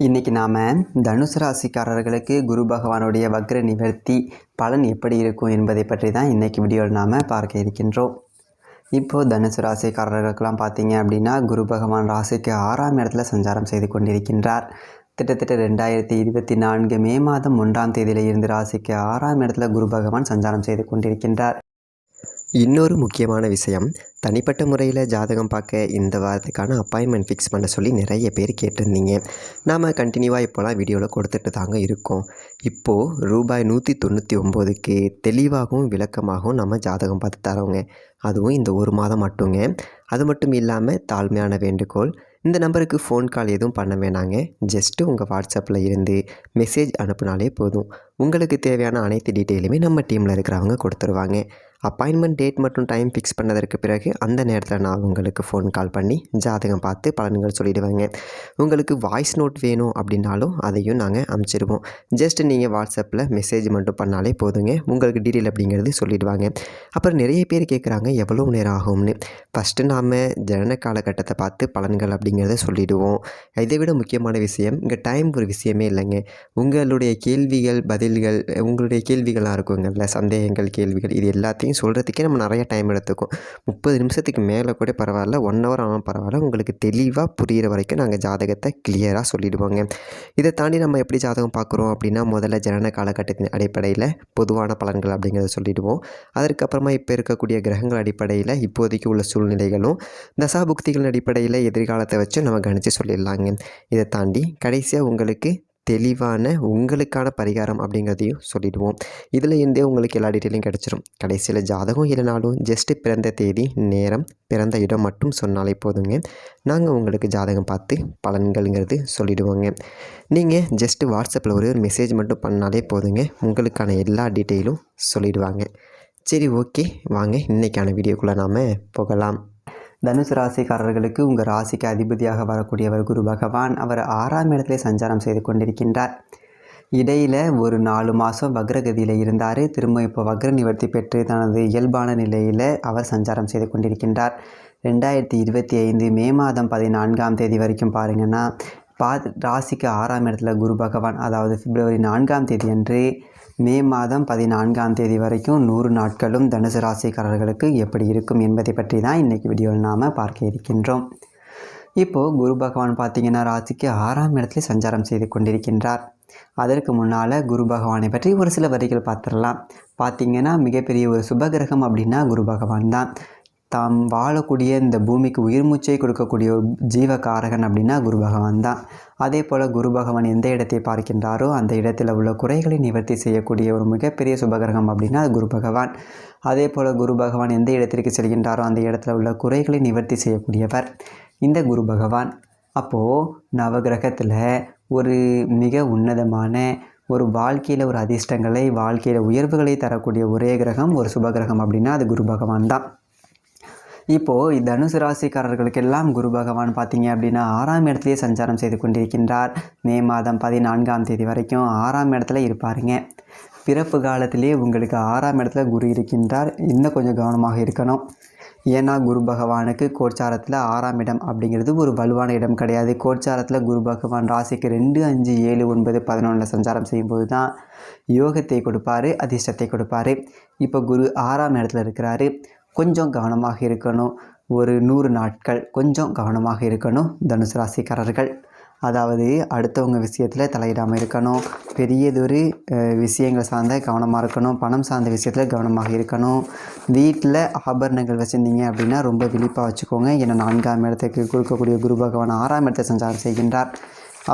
இன்றைக்கி நாம் தனுசு ராசிக்காரர்களுக்கு குரு பகவானுடைய வக்ர நிவர்த்தி பலன் எப்படி இருக்கும் என்பதை பற்றி தான் இன்றைக்கி வீடியோவில் நாம் பார்க்க இருக்கின்றோம். இப்போது தனுசு ராசிக்காரர்களுக்கெல்லாம் பார்த்தீங்க அப்படின்னா குரு பகவான் ராசிக்கு 6ஆம் இடத்துல சஞ்சாரம் செய்து கொண்டிருக்கின்றார். கிட்டத்தட்ட 2024 மே மாதம் 1ஆம் தேதியில் இருந்து ராசிக்கு 6ஆம் இடத்துல குரு பகவான் சஞ்சாரம் செய்து கொண்டிருக்கின்றார். இன்னொரு முக்கியமான விஷயம், தனிப்பட்ட முறையில் ஜாதகம் பார்க்க இந்த வாரத்துக்கான அப்பாயின்மெண்ட் ஃபிக்ஸ் பண்ண சொல்லி நிறைய பேர் கேட்டிருந்தீங்க. நாம் கண்டினியூவாக இப்போலாம் வீடியோவில் கொடுத்துட்டு தாங்க இருக்கோம். இப்போது ரூபாய் 199க்கு தெளிவாகவும் விளக்கமாகவும் நம்ம ஜாதகம் பார்த்து தரோங்க. அதுவும் இந்த ஒரு மாதம் மட்டுங்க. அது மட்டும் இல்லாமல் தாழ்மையான வேண்டுகோள், இந்த நம்பருக்கு ஃபோன் கால் எதுவும் பண்ண வேணாங்க. ஜஸ்ட்டு உங்கள் வாட்ஸ்அப்பில் இருந்து மெசேஜ் அனுப்புனாலே போதும். உங்களுக்கு தேவையான அனைத்து டீட்டெயிலுமே நம்ம டீமில் இருக்கிறவங்க கொடுத்துருவாங்க. அப்பாயின்மெண்ட் டேட் மற்றும் டைம் ஃபிக்ஸ் பண்ணதற்கு பிறகு அந்த நேரத்தில் நான் உங்களுக்கு ஃபோன் கால் பண்ணி ஜாதகம் பார்த்து பலன்கள் சொல்லிவிடுவேங்க. உங்களுக்கு வாய்ஸ் நோட் வேணும் அப்படின்னாலும் அதையும் நாங்கள் அனுப்பிச்சிடுவோம். ஜஸ்ட் நீங்கள் வாட்ஸ்அப்பில் மெசேஜ் மட்டும் பண்ணாலே போதுங்க. உங்களுக்கு டீட்டெயில் அப்படிங்கிறது சொல்லிவிடுவாங்க. அப்புறம் நிறைய பேர் கேட்குறாங்க எவ்வளோ நேரம் ஆகும்னு. ஃபஸ்ட்டு நாம் ஜனன காலகட்டத்தை பார்த்து பலன்கள் அப்படிங்கிறத சொல்லிவிடுவோம். இதை விட முக்கியமான விஷயம், இங்கே டைம் ஒரு விஷயமே இல்லைங்க. உங்களுடைய கேள்விகள் பதில்கள், உங்களுடைய கேள்விகளாக இருக்குங்கள்ல, சந்தேகங்கள் கேள்விகள், இது எல்லாத்தையும் சொல்கிறதுக்கே நம்ம நிறைய டைம் எடுத்துக்கும். 30 நிமிஷத்துக்கு மேலே கூட பரவாயில்ல, 1 ஹவர் ஆனாலும் பரவாயில்ல, உங்களுக்கு தெளிவாக புரிகிற வரைக்கும் நாங்கள் ஜாதகத்தை கிளியராக சொல்லிவிடுவோங்க. இதை தாண்டி நம்ம எப்படி ஜாதகம் பார்க்குறோம் அப்படின்னா, முதல்ல ஜனன காலகட்டத்தின் அடிப்படையில் பொதுவான பலன்கள் அப்படிங்கிறத சொல்லிவிடுவோம். அதற்கப்புறமா இப்போ இருக்கக்கூடிய கிரகங்கள் அடிப்படையில் இப்போதைக்கு உள்ள சூழ்நிலைகளும் தசாபுக்திகளின் அடிப்படையில் எதிர்காலத்தை வச்சு நம்ம கணித்து சொல்லிடலாங்க. இதை தாண்டி கடைசியாக உங்களுக்கு தெளிவான உங்களுக்கான பரிகாரம் அப்படிங்கிறதையும் சொல்லிவிடுவோம். இதில் இருந்தே உங்களுக்கு எல்லா டீட்டெயிலும் கிடச்சிரும். கடைசியில் ஜாதகம் இல்லைனாலும் ஜஸ்ட்டு பிறந்த தேதி, நேரம், பிறந்த இடம் மட்டும் சொன்னாலே போதுங்க. நாங்கள் உங்களுக்கு ஜாதகம் பார்த்து பலன்கள்ங்கிறது சொல்லிவிடுவோங்க. நீங்கள் ஜஸ்ட்டு வாட்ஸ்அப்பில் ஒரு மெசேஜ் மட்டும் பண்ணாலே போதுங்க. உங்களுக்கான எல்லா டீட்டெயிலும் சொல்லிவிடுவாங்க. சரி, ஓகே, வாங்க இன்றைக்கான வீடியோக்குள்ளே நாம் போகலாம். தனுசு ராசிக்காரர்களுக்கு உங்கள் ராசிக்கு அதிபதியாக வரக்கூடியவர் குரு பகவான். அவர் 6ஆம் இடத்திலே சஞ்சாரம் செய்து கொண்டிருக்கின்றார். இடையில் ஒரு 4 மாதம் வக்ரகதியில் இருந்தார். திரும்ப இப்போ வக்ர நிவர்த்தி பெற்று தனது இயல்பான நிலையில் அவர் சஞ்சாரம் செய்து கொண்டிருக்கின்றார். 2025 மே மாதம் 14ஆம் தேதி வரைக்கும் பாருங்கன்னா ராசிக்கு 6ஆம் இடத்துல குரு பகவான், அதாவது பிப்ரவரி 4ஆம் தேதி அன்று மே மாதம் 14ஆம் தேதி வரைக்கும் 100 நாட்களும் தனுசு ராசிக்காரர்களுக்கு எப்படி இருக்கும் என்பதை பற்றி தான் இன்றைக்கி வீடியோவில் நாம் பார்க்க இருக்கின்றோம். இப்போது குரு பகவான் பார்த்திங்கன்னா ராசிக்கு 6ஆம் இடத்துல சஞ்சாரம் செய்து கொண்டிருக்கின்றார். அதற்கு முன்னால் குரு பகவானை பற்றி ஒரு சில வரிகள் பார்த்துடலாம். பார்த்திங்கன்னா மிகப்பெரிய ஒரு சுபகிரகம் அப்படின்னா குரு பகவான் தான். தாம் வாழக்கூடிய இந்த பூமிக்கு உயிர் மூச்சை கொடுக்கக்கூடிய ஒரு ஜீவகாரகன் அப்படின்னா குரு பகவான் தான். அதே போல் குரு பகவான் எந்த இடத்தை பார்க்கின்றாரோ அந்த இடத்தில் உள்ள குறைகளை நிவர்த்தி செய்யக்கூடிய ஒரு மிகப்பெரிய சுபகிரகம் அப்படின்னா குரு பகவான். அதே போல் குரு பகவான் எந்த இடத்திற்கு செல்கின்றாரோ அந்த இடத்துல உள்ள குறைகளை நிவர்த்தி செய்யக்கூடியவர் இந்த குரு பகவான். அப்போது நவகிரகத்தில் ஒரு மிக உன்னதமான ஒரு வாழ்க்கையில் ஒரு அதிர்ஷ்டங்களை, வாழ்க்கையில் உயர்வுகளை தரக்கூடிய ஒரே கிரகம் ஒரு சுபகிரகம் அப்படின்னா அது குரு பகவான் தான். இப்போது தனுசு ராசிக்காரர்களுக்கெல்லாம் குரு பகவான் பார்த்திங்க அப்படின்னா 6ஆம் இடத்துலேயே சஞ்சாரம் செய்து கொண்டிருக்கின்றார். மே மாதம் 14ஆம் தேதி வரைக்கும் 6ஆம் இடத்துல இருப்பாருங்க. பிறப்பு காலத்திலேயே உங்களுக்கு 6ஆம் இடத்துல குரு இருக்கின்றார். இன்னும் கொஞ்சம் கவனமாக இருக்கணும். ஏன்னா குரு பகவானுக்கு கோச்சாரத்தில் 6ஆம் இடம் அப்படிங்கிறது ஒரு வலுவான இடம் கிடையாது. கோச்சாரத்தில் குரு பகவான் ராசிக்கு 2, 5, 7, 9, 11 சஞ்சாரம் செய்யும்போது தான் யோகத்தை கொடுப்பார், அதிர்ஷ்டத்தை கொடுப்பார். இப்போ குரு 6ஆம் இடத்துல இருக்கிறாரு. கொஞ்சம் கவனமாக இருக்கணும். ஒரு 100 நாட்கள் கொஞ்சம் கவனமாக இருக்கணும் தனுசு ராசிக்காரர்கள். அதாவது அடுத்தவங்க விஷயத்தில் தலையிடாமல் இருக்கணும். பெரியதொரு விஷயங்கள் சார்ந்த கவனமாக இருக்கணும். பணம் சார்ந்த விஷயத்தில் கவனமாக இருக்கணும். வீட்டில் ஆபரணங்கள் வச்சுருந்தீங்க அப்படின்னா ரொம்ப விழிப்பாக வச்சுக்கோங்க. ஏன்னா 4ஆம் இடத்துக்கு கொடுக்கக்கூடிய குரு பகவான் 6ஆம் இடத்தை சஞ்சாரம் செய்கின்றார்.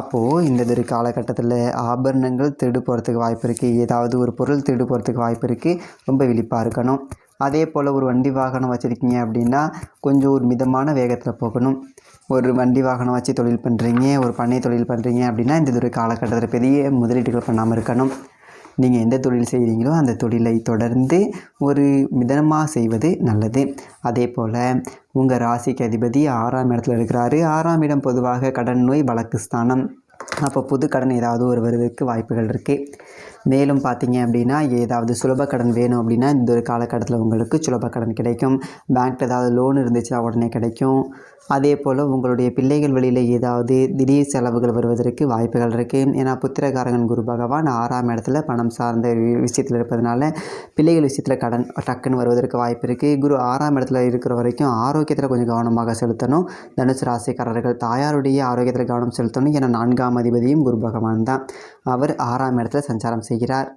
அப்போது இந்த காலகட்டத்தில் ஆபரணங்கள் திருடு போகிறதுக்கு வாய்ப்பு இருக்குது. ஏதாவது ஒரு பொருள் திருடு போகிறதுக்கு வாய்ப்பு இருக்குது. ரொம்ப விழிப்பாக இருக்கணும். அதே போல் ஒரு வண்டி வாகனம் வச்சுருக்கீங்க அப்படின்னா கொஞ்சம் ஒரு மிதமான வேகத்தில் போகணும். ஒரு வண்டி வாகனம் வச்சு தொழில் பண்ணுறீங்க, ஒரு பண்ணை தொழில் பண்ணுறீங்க அப்படின்னா இந்த ஒரு காலகட்டத்தில் பெரிய முதலீடுகள் பண்ணாமல் இருக்கணும். நீங்கள் எந்த தொழில் செய்கிறீங்களோ அந்த தொழிலை தொடர்ந்து ஒரு மிதமாக செய்வது நல்லது. அதே போல் உங்கள் ராசிக்கு அதிபதி 6ஆம் இடத்துல இருக்கிறாரு. 6ஆம் இடம் பொதுவாக கடன், நோய், வழக்கு ஸ்தானம். அப்போ புது கடன் ஏதாவது ஒரு வருவதற்கு வாய்ப்புகள் இருக்குது. மேலும் பார்த்தீங்க அப்படின்னா ஏதாவது சுலப கடன் வேணும் அப்படின்னா இந்த ஒரு காலகட்டத்தில் உங்களுக்கு சுலப கடன் கிடைக்கும். பேங்க்கில் ஏதாவது லோன் இருந்துச்சுன்னா உடனே கிடைக்கும். அதே போல் உங்களுடைய பிள்ளைகள் வழியில் ஏதாவது திடீர் செலவுகள் வருவதற்கு வாய்ப்புகள் இருக்குது. ஏன்னா புத்திரகாரகன் குரு பகவான் 6ஆம் இடத்துல பணம் சார்ந்த விஷயத்தில் இருப்பதனால பிள்ளைகள் விஷயத்தில் கடன் டக்குன்னு வருவதற்கு வாய்ப்பு இருக்குது. குரு 6ஆம் இடத்துல இருக்கிற வரைக்கும் ஆரோக்கியத்தில் கொஞ்சம் கவனமாக செலுத்தணும். தனுசு ராசிக்காரர்கள் தாயாருடைய ஆரோக்கியத்தில் கவனம் செலுத்தணும். ஏன்னா 4ஆம் அதிபதியும் குரு பகவான் தான். அவர் 6ஆம் இடத்துல சஞ்சாரம் செய்கிறார்.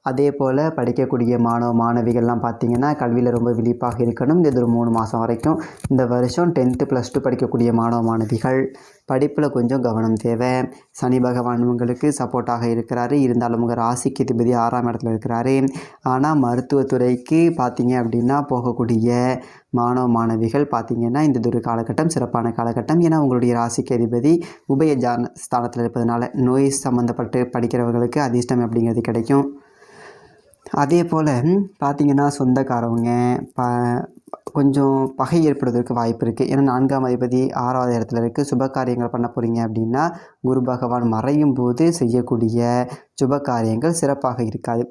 அதே போல் படிக்கக்கூடிய மாணவிகள்லாம் பார்த்திங்கன்னா கல்வியில் ரொம்ப விழிப்பாக இருக்கணும். இது ஒரு 3 மாதம் வரைக்கும். இந்த வருஷம் 10th +2 படிக்கக்கூடிய மாணவிகள் படிப்பில் கொஞ்சம் கவனம் தேவை. சனி பகவான் உங்களுக்கு சப்போர்ட்டாக இருக்கிறாரு. இருந்தாலும் உங்கள் ராசிக்கு அதிபதி 6ஆம் இடத்துல இருக்கிறாரு. ஆனால் மருத்துவத்துறைக்கு பார்த்திங்க அப்படின்னா போகக்கூடிய மாணவிகள் பார்த்திங்கன்னா இந்த ஒரு காலகட்டம் சிறப்பான காலகட்டம். ஏன்னா உங்களுடைய ராசிக்கு அதிபதி ஸ்தானத்தில் இருப்பதனால நோய் சம்மந்தப்பட்டு படிக்கிறவர்களுக்கு அதிர்ஷ்டம் அப்படிங்கிறது கிடைக்கும். அதே போல் பார்த்திங்கன்னா சொந்தக்காரவங்க கொஞ்சம் பகை ஏற்படுவதற்கு வாய்ப்பு இருக்குது. ஏன்னா 4ஆம் அதிபதி 6ஆவது இடத்துல இருக்குது. சுப காரியங்கள் பண்ண போகிறீங்க அப்படின்னா குரு பகவான் மறையும் போது செய்யக்கூடிய சுப காரியங்கள் சிறப்பாக இருக்காது.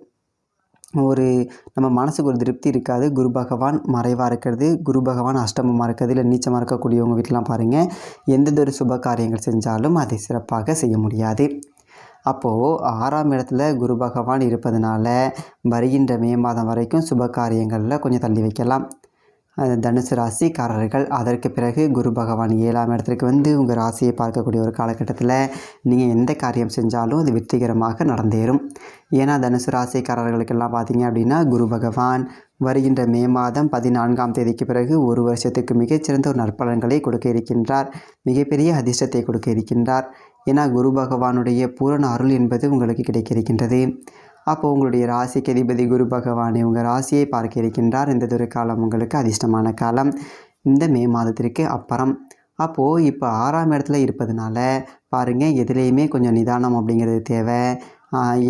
நம்ம மனசுக்கு ஒரு திருப்தி இருக்காது. குரு பகவான் மறைவாக இருக்கிறது, குரு பகவான் அஷ்டமமாக இருக்கிறது, இல்லை நீச்சமாக இருக்கக்கூடியவங்க வீட்டிலாம் பாருங்கள், எந்ததொரு சுப காரியங்கள் செஞ்சாலும் அதை சிறப்பாக செய்ய முடியாது. அப்போது 6ஆம் இடத்துல குரு பகவான் இருப்பதனால வருகின்ற மே மாதம் வரைக்கும் சுப காரியங்களில் கொஞ்சம் தள்ளி வைக்கலாம் தனுசு ராசிக்காரர்கள். அதற்கு பிறகு குரு பகவான் 7ஆம் இடத்துக்கு வந்து உங்கள் ராசியை பார்க்கக்கூடிய ஒரு காலகட்டத்தில் நீங்கள் எந்த காரியம் செஞ்சாலும் அது வெற்றிகரமாக நடந்தேறும். ஏன்னா தனுசு ராசிக்காரர்களுக்கெல்லாம் பார்த்தீங்க அப்படின்னா குரு பகவான் வருகின்ற மே மாதம் 14ஆம் தேதிக்கு பிறகு ஒரு வருஷத்துக்கு மிகச்சிறந்த ஒரு நற்பலன்களை கொடுக்க இருக்கின்றார். மிகப்பெரிய அதிர்ஷ்டத்தை கொடுக்க இருக்கின்றார். ஏன்னா குரு பகவானுடைய பூரண அருள் என்பது உங்களுக்கு கிடைக்க இருக்கின்றது. அப்போது உங்களுடைய ராசிக்கு அதிபதி குரு பகவானை உங்கள் ராசியை பார்க்க இருக்கின்றார். இந்த ஒரு காலம் உங்களுக்கு அதிர்ஷ்டமான காலம் இந்த மே மாதத்திற்கு அப்புறம். அப்போது இப்போ 6ஆம் இடத்துல இருப்பதனால பாருங்கள், எதுலேயுமே கொஞ்சம் நிதானம் அப்படிங்கிறது தேவை.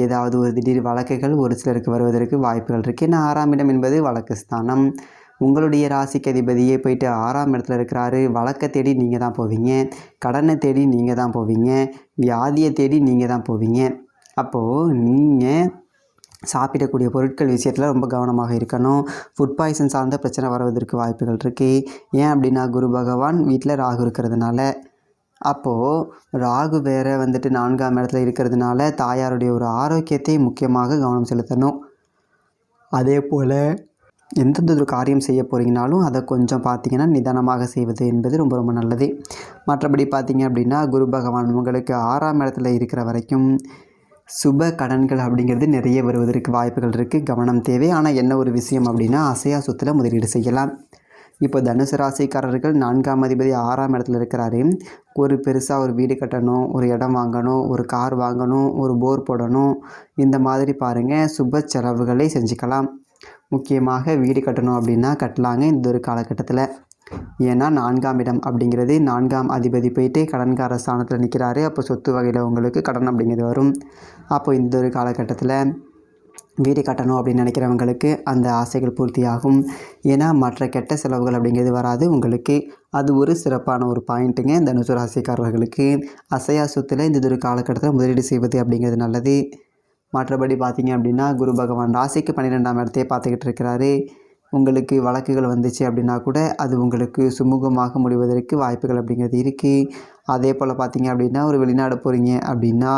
ஏதாவது ஒரு திடீர் வழக்குகள் ஒரு சிலருக்கு வருவதற்கு வாய்ப்புகள் இருக்குது. ஏன்னா 6ஆம் இடம் என்பது வழக்கு ஸ்தானம். உங்களுடைய ராசிக்கு அதிபதியே போயிட்டு 6ஆம் இடத்துல இருக்கிறாரு. வழக்கை தேடி நீங்கள் தான் போவீங்க, கடனை தேடி நீங்கள் தான் போவீங்க, வியாதியை தேடி நீங்கள் தான் போவீங்க. அப்போது நீங்கள் சாப்பிடக்கூடிய பொருட்கள் விஷயத்தில் ரொம்ப கவனமாக இருக்கணும். ஃபுட் பாய்சன் சார்ந்த பிரச்சனை வருவதற்கு வாய்ப்புகள் இருக்குது. ஏன் அப்படின்னா குரு பகவான் வீட்டில் ராகு இருக்கிறதுனால. அப்போது ராகு வேறு வந்துட்டு 4ஆம் இடத்துல இருக்கிறதுனால தாயாருடைய ஒரு ஆரோக்கியத்தை முக்கியமாக கவனம் செலுத்தணும். அதே போல் எந்தெந்த ஒரு காரியம் செய்ய போகிறீங்கனாலும் அதை கொஞ்சம் பார்த்திங்கன்னா நிதானமாக செய்வது என்பது ரொம்ப ரொம்ப நல்லது. மற்றபடி பார்த்திங்க அப்படின்னா குரு பகவான் உங்களுக்கு 6ஆம் இடத்துல இருக்கிற வரைக்கும் சுப கடன்கள் அப்படிங்கிறது நிறைய வருவதற்கு வாய்ப்புகள் இருக்குது. கவனம் தேவை. ஆனால் என்ன ஒரு விஷயம் அப்படின்னா அசையா சொத்தில் முதலீடு செய்யலாம். இப்போ தனுசு ராசிக்காரர்கள் 4ஆம் அதிபதி 6ஆம் இடத்துல இருக்கிறாரு. ஒரு பெருசாக ஒரு வீடு கட்டணும், ஒரு இடம் வாங்கணும், ஒரு கார் வாங்கணும், ஒரு போர் போடணும், இந்த மாதிரி பாருங்கள் சுப செலவுகளை செஞ்சுக்கலாம். முக்கியமாக வீடு கட்டணும் அப்படின்னா கட்டலாங்க இந்த ஒரு காலகட்டத்தில். ஏன்னா 4ஆம் இடம் அப்படிங்கிறது 4ஆம் அதிபதி போயிட்டு கடன்கார ஸ்தானத்தில் நிற்கிறாரு. அப்போ சொத்து வகையில் உங்களுக்கு கடன் அப்படிங்கிறது வரும். அப்போ இந்த ஒரு காலகட்டத்தில் வீடு கட்டணும் அப்படின்னு நினைக்கிறவங்களுக்கு அந்த ஆசைகள் பூர்த்தியாகும். ஏன்னா மற்ற கெட்ட செலவுகள் அப்படிங்கிறது வராது உங்களுக்கு. அது ஒரு சிறப்பான ஒரு பாயிண்ட்டுங்க தனுசு ராசிக்காரர்களுக்கு. அசையா சொத்தில் இந்த ஒரு காலகட்டத்தில் முதலீடு செய்வது அப்படிங்கிறது நல்லது. மற்றபடி பார்த்திங்க அப்படின்னா குரு பகவான் ராசிக்கு 12ஆம் இடத்தையே பார்த்துக்கிட்டு இருக்கிறாரு. உங்களுக்கு வழக்குகள் வந்துச்சு அப்படின்னா கூட அது உங்களுக்கு சுமூகமாக முடிவதற்கு வாய்ப்புகள் அப்படிங்கிறது இருக்குது. அதே போல் பார்த்திங்க அப்படின்னா ஒரு வெளிநாடு போகிறீங்க அப்படின்னா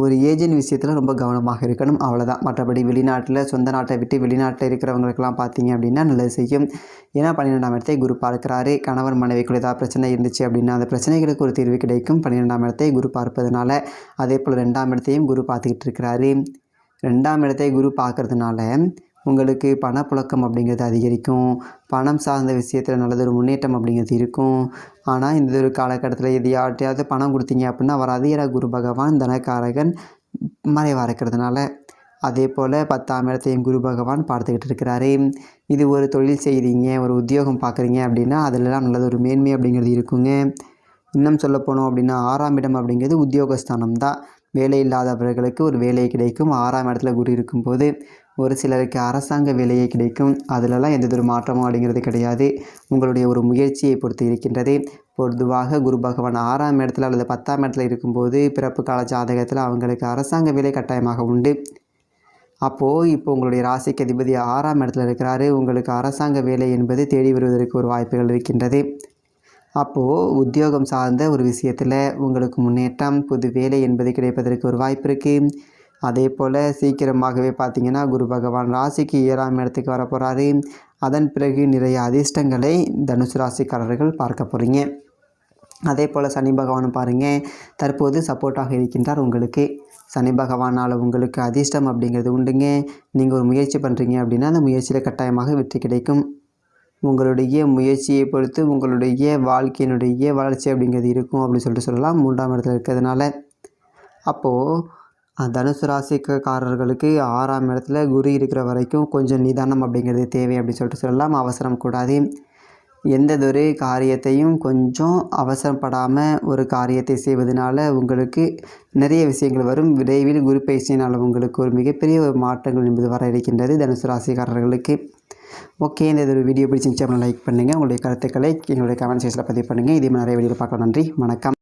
ஒரு ஏஜென்ட் விஷயத்தில் ரொம்ப கவனமாக இருக்கணும், அவ்வளோதான். மற்றபடி வெளிநாட்டில் சொந்த நாட்டை விட்டு வெளிநாட்டில் இருக்கிறவங்களுக்கெல்லாம் பார்த்திங்க அப்படின்னா நல்லது செய்யும். ஏன்னா 12ஆம் இடத்தை குரு பார்க்கிறாரு. கணவன் மனைவிக்குள்ள ஏதாவது பிரச்சனை இருந்துச்சு அப்படின்னா அந்த பிரச்சனைகளுக்கு ஒரு தீர்வு கிடைக்கும் 12ஆம் இடத்தை குரு பார்ப்பதனால. அதே போல் 2ஆம் இடத்தையும் குரு பார்த்துக்கிட்டு இருக்கிறாரு. 2ஆம் இடத்தை குரு பார்க்கறதுனால உங்களுக்கு பணப்புழக்கம் அப்படிங்கிறது அதிகரிக்கும். பணம் சார்ந்த விஷயத்தில் நல்லதொரு முன்னேற்றம் அப்படிங்கிறது இருக்கும். ஆனால் இந்த ஒரு காலகட்டத்தில் எது யார்ட்டையாவது பணம் கொடுத்தீங்க அப்படின்னா வராது. ஏன்னா குரு பகவான் தனக்காரகன் மறைவாக இருக்கிறதுனால. அதே போல் 10ஆம் இடத்தையும் குரு பகவான் பார்த்துக்கிட்டு இருக்கிறாரு. இது ஒரு தொழில் செய்கிறீங்க, ஒரு உத்தியோகம் பார்க்குறீங்க அப்படின்னா அதிலலாம் நல்லதொரு மேன்மை அப்படிங்கிறது இருக்குங்க. இன்னும் சொல்ல போனோம் அப்படின்னா 6ஆம் இடம் அப்படிங்கிறது உத்தியோகஸ்தானம் தான். வேலை இல்லாதவர்களுக்கு ஒரு வேலை கிடைக்கும். 6ஆம் இடத்துல குரு இருக்கும்போது ஒரு சிலருக்கு அரசாங்க வேலையே கிடைக்கும். அதிலெல்லாம் எந்ததொரு மாற்றமும் அப்படிங்கிறது கிடையாது. உங்களுடைய ஒரு முயற்சியை பொறுத்து இருக்கின்றது. பொதுவாக குரு பகவான் 6ஆம் இடத்துல அல்லது 10ஆம் இடத்துல இருக்கும்போது பிறப்பு கால ஜாதகத்தில் அவங்களுக்கு அரசாங்க வேலை கட்டாயமாக உண்டு. அப்போது இப்போ உங்களுடைய ராசிக்கு அதிபதி 6ஆம் இடத்துல இருக்கிறாரு. உங்களுக்கு அரசாங்க வேலை என்பது தேடி வருவதற்கு ஒரு வாய்ப்புகள் இருக்கின்றது. அப்போது உத்தியோகம் சார்ந்த ஒரு விஷயத்தில் உங்களுக்கு முன்னேற்றம், புது வேலை என்பது கிடைப்பதற்கு ஒரு வாய்ப்பு இருக்குது. அதே போல் சீக்கிரமாகவே பார்த்திங்கன்னா குரு பகவான் ராசிக்கு 7ஆம் இடத்துக்கு வர போகிறாரு. அதன் பிறகு நிறைய அதிர்ஷ்டங்களை தனுசு ராசிக்காரர்கள் பார்க்க போகிறீங்க. அதே போல் சனி பகவானும் பாருங்கள் தற்போது சப்போர்ட்டாக இருக்கின்றார் உங்களுக்கு. சனி பகவானால் உங்களுக்கு அதிர்ஷ்டம் அப்படிங்கிறது உண்டுங்க. நீங்கள் ஒரு முயற்சி பண்ணுறீங்க அப்படின்னா அந்த முயற்சியில் கட்டாயமாக வெற்றி கிடைக்கும். உங்களுடைய முயற்சியை பொறுத்து உங்களுடைய வாழ்க்கையினுடைய வளர்ச்சி அப்படிங்கிறது இருக்கும் அப்படின்னு சொல்லிட்டு சொல்லலாம் 3ஆம் இடத்துல இருக்கிறதுனால. அப்போது தனுசு ராசிக்காரர்களுக்கு 6ஆம் இடத்துல குரு இருக்கிற வரைக்கும் கொஞ்சம் நிதானம் அப்படிங்கிறது தேவை அப்படின்னு சொல்லிட்டு சொல்லலாம். அவசரம் கூடாது. எந்ததொரு காரியத்தையும் கொஞ்சம் அவசரப்படாமல் ஒரு காரியத்தை செய்வதனால உங்களுக்கு நிறைய விஷயங்கள் வரும். விரைவில் குரு பயிற்சியினால் உங்களுக்கு ஒரு மிகப்பெரிய ஒரு மாற்றங்கள் என்பது வர இருக்கின்றது தனுசு ராசிக்காரர்களுக்கு. ஓகே, இந்த ஒரு வீடியோ பிடிச்சிருந்துச்சு அப்படின்னா லைக் பண்ணுங்கள். உங்களுடைய கருத்துக்களை எங்களுடைய கமெண்ட் செக்ஷனில் பதிவு பண்ணுங்கள். இதே மாதிரி நிறைய வீடியோ பார்க்கலாம். நன்றி, வணக்கம்.